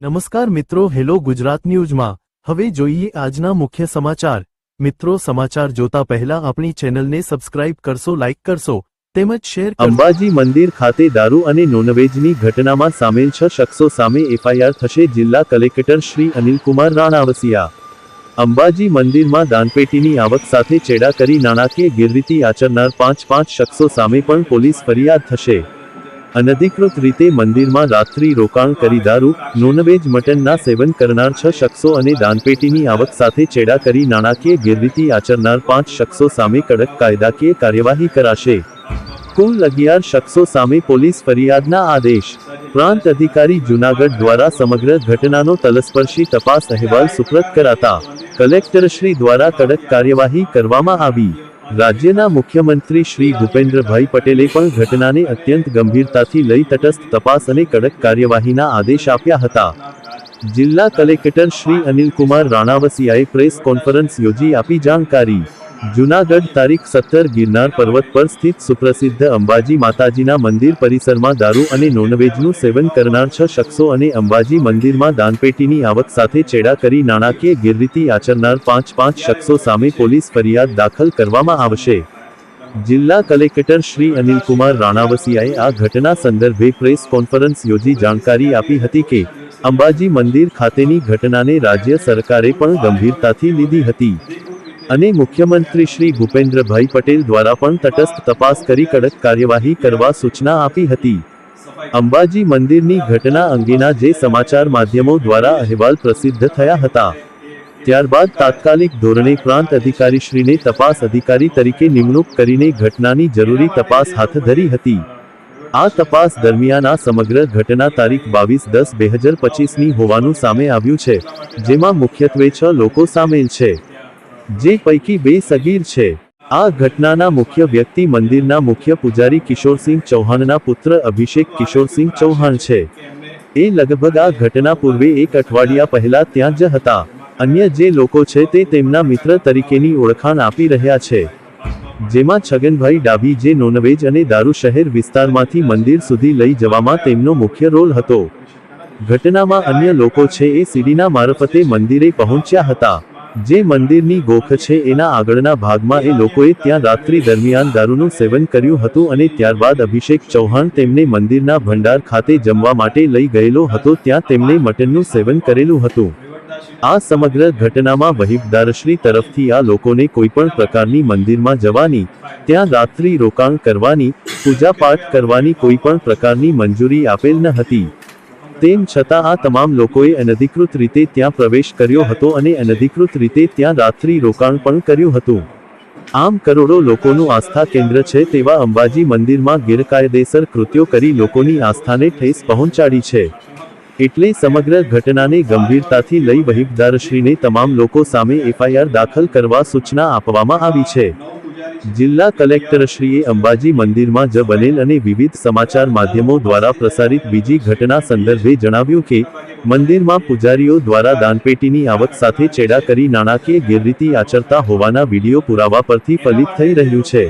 નમસ્કાર મિત્રો, હેલો ગુજરાત ન્યૂઝમાં હવે જોઈએ આજના મુખ્ય સમાચાર। મિત્રો, સમાચાર જોતા પહેલા આપણી ચેનલને સબસ્ક્રાઇબ કરશો, લાઇક કરશો તેમજ શેર કરશો। અંબાજી મંદિર ખાતે દારૂ અને નોનવેજની ઘટનામાં સામેલ 6 શખ્સો સામે એફઆઈઆર થશે। જિલ્લા કલેક્ટર શ્રી અનિલકુમાર રાણાવસિયા। અંબાજી મંદિરમાં દાનપેટીની આવક સાથે ચેડા કરી નાણાકીય ગેરરીતિ આચરનાર 5 શખ્સો સામે પણ પોલીસ ફરિયાદ થશે। અનધિકૃત રીતે મંદિરમાં રાત્રિ રોકાણ કરી દારૂ, નોનવેજ, મટનના સેવન કરનાર 6 શખ્સો અને દાનપેટીની આવક સાથે ચેડા કરી નાણાકીય ગેરરીતિ આચરનાર 5 શખ્સો સામે કડક કાયદાકીય કાર્યવાહી કરાશે। કુલ 11 શખ્સો સામે પોલીસ ફરિયાદના આદેશ। પ્રાંત અધિકારી જૂનાગઢ દ્વારા સમગ્ર ઘટનાનો તલસ્પર્શી તપાસ અહેવાલ સુપ્રત કરાતા કલેક્ટરશ્રી દ્વારા કડક કાર્યવાહી કરવામાં આવી। રાજ્યના મુખ્યમંત્રી શ્રી ભૂપેન્દ્રભાઈ પટેલે પણ ઘટનાને અત્યંત ગંભીરતાથી લઈ તટસ્થ તપાસ અને કડક કાર્યવાહીના આદેશ આપ્યા હતા। જિલ્લા કલેક્ટર શ્રી અનિલકુમાર રાણાવસિયાએ પ્રેસ કોન્ફરન્સ યોજી આપી જાણકારી। જૂનાગઢ તારીખ 17 ગિરનાર પર્વત પર સ્થિત સુપ્રસિદ્ધ અંબાજી માતાજીના મંદિર પરિસરમાં દારૂ અને નોનવેજનું સેવન કરનાર 6 શખ્સો અને અંબાજી મંદિરમાં દાનપેટીની આવક સાથે ચેડા કરી નાણાકીય ગેરરીતિ આચરનાર 5 શખ્સો સામે પોલીસ ફરિયાદ દાખલ કરવામાં આવશે। જિલ્લા કલેક્ટર શ્રી અનિલકુમાર રાણાવસિયાએ આ ઘટના સંદર્ભે પ્રેસ કોન્ફરન્સ યોજી જાણકારી આપી હતી કે અંબાજી મંદિર ખાતેની ઘટનાને રાજ્ય સરકારે પણ ગંભીરતાથી લીધી હતી અને મુખ્યમંત્રી શ્રી ભૂપેન્દ્રભાઈ પટેલ દ્વારા પણ તટસ્થ તપાસ કરી કડક કાર્યવાહી કરવા સૂચના આપી હતી। અંબાજી મંદિરની ઘટના અંગેના જે સમાચાર માધ્યમો દ્વારા અહેવાલ પ્રસિદ્ધ થયા હતા, ત્યારબાદ તાત્કાલિક ધોરણે પ્રાંત અધિકારીશ્રીને તપાસ અધિકારી તરીકે નિમણૂક કરીને ઘટનાની જરૂરી તપાસ હાથ ધરી હતી। આ તપાસ દરમિયાન આ સમગ્ર ઘટના તારીખ 22/10/2025ની હોવાનું સામે આવ્યું છે, જેમાં મુખ્યત્વે 6 લોકો સામેલ છે, જે પૈકી 2 સગીર છે। આ ઘટનાના મુખ્ય વ્યક્તિ મંદિરના મુખ્ય પૂજારી કિશોરસિંહ ચૌહાણના પુત્ર અભિષેક કિશોરસિંહ ચૌહાણ છે। એ લગભગ આ ઘટના પૂર્વે 1 અઠવાડિયા પહેલા ત્યાં જ હતા। અન્ય જે લોકો છે તે તેમના મિત્ર તરીકેની ઓળખાણ આપી રહ્યા છે, જેમાં છગનભાઈ ડાભી, જે નોનવેજ અને દારૂ શહેર વિસ્તારમાંથી મંદિર સુધી લઈ જવામાં તેમનો મુખ્ય રોલ હતો। ઘટનામાં અન્ય લોકો છે એ સીડીના મારફતે મંદિરે પહોંચ્યા હતા। જે મંદિરની ગોખ છે એના આગળના ભાગમાં એ લોકોએ ત્યાં રાત્રિ દરમિયાન દારૂનું સેવન કર્યું હતું અને ત્યારબાદ અભિષેક ચૌહાણ તેમને મંદિરના ભંડાર ખાતે જમવા માટે લઈ ગયેલો હતો, ત્યાં તેમણે મટનનું સેવન કરેલું હતું। આ સમગ્ર ઘટનામાં વહીવટદારશ્રી તરફથી આ લોકોને કોઈપણ પ્રકારની મંદિરમાં જવાની, ત્યાં રાત્રિ રોકાણ કરવાની, પૂજાપાઠ કરવાની કોઈપણ પ્રકારની મંજૂરી આપેલ ન હતી। તેમ છતાં આ તમામ લોકોએ અનધિકૃત રીતે ત્યાં પ્રવેશ કર્યો હતો અને અનધિકૃત રીતે ત્યાં રાત્રિ રોકાણ પણ કર્યું હતું। આમ કરોડો લોકોનું આસ્થા કેન્દ્ર છે તેવા અંબાજી મંદિરમાં ગેરકાયદેસર કૃત્યો કરી લોકોની આસ્થાને ઠેસ પહોંચાડી છે। એટલે સમગ્ર ઘટનાને ગંભીરતાથી લઈ વહીવટદારશ્રીને તમામ લોકો સામે એફઆઈઆર દાખલ કરવા સૂચના આપવામાં આવી છે। જિલ્લા કલેક્ટરશ્રીએ અંબાજી મંદિરમાં જ બનેલ અને વિવિધ સમાચાર માધ્યમો દ્વારા પ્રસારિત બીજી ઘટના સંદર્ભે જણાવ્યું કે મંદિરમાં પૂજારીઓ દ્વારા દાનપેટીની આવક સાથે ચેડા કરી નાણાકીય ગેરરીતિ આચરતા હોવાના વિડીયો પુરાવા પરથી ફલિત થઈ રહ્યું છે।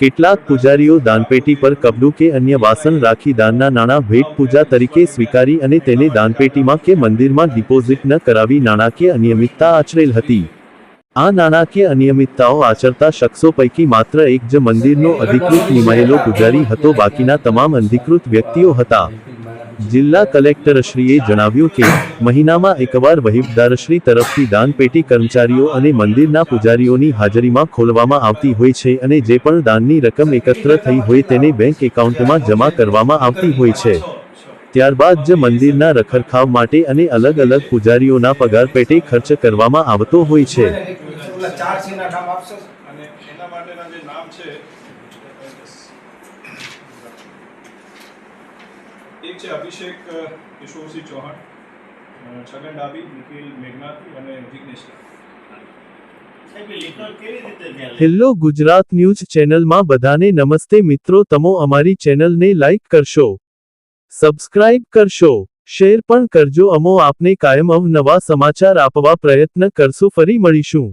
કેટલાક પૂજારીઓ દાનપેટી પર કપડું કે અન્ય વાસણ રાખી દાનના નાણાં ભેટ પૂજા તરીકે સ્વીકારી અને તેને દાનપેટીમાં કે મંદિરમાં ડિપોઝિટ ન કરાવી નાણાકીય અનિયમિતતા આચરેલ હતી। આ નાણાકીય અનિયમિતતાઓ આચરતા શખ્સો પૈકી માત્ર એક જ મંદિરનો અધિકૃત નિમાયેલો પૂજારી હતો, બાકીના તમામ અનધિકૃત વ્યક્તિઓ હતા। જિલ્લા કલેક્ટરશ્રીએ જણાવ્યું કે મહિનામાં એકવાર વહીવટદારશ્રી તરફથી દાનપેટી કર્મચારીઓ અને મંદિરના પૂજારીઓની હાજરીમાં ખોલવામાં આવતી હોય છે અને જે પણ દાનની રકમ એકત્ર થઈ હોય તેને બેંક એકાઉન્ટમાં જમા કરવામાં આવતી હોય છે। ત્યારબાદ જ મંદિરના રખરખાવ માટે અને અલગ અલગ પૂજારીઓના પગાર પેટે ખર્ચ કરવામાં આવતો હોય છે। એક છે અભિષેક કિશોરસિંહ ચૌહાણ, છગન ડાભી, નિખિલ મેઘનાથી અને જિગ્નેશ। હેલો ગુજરાત ન્યૂઝ ચેનલમાં બધાને નમસ્તે મિત્રો, તમો અમારી ચેનલને લાઇક કરશો, સબસ્ક્રાઇબ કરશો, શેર પણ કરજો। અમો આપને કાયમ અવનવા સમાચાર આપવા પ્રયત્ન કરશું। ફરી મળીશું।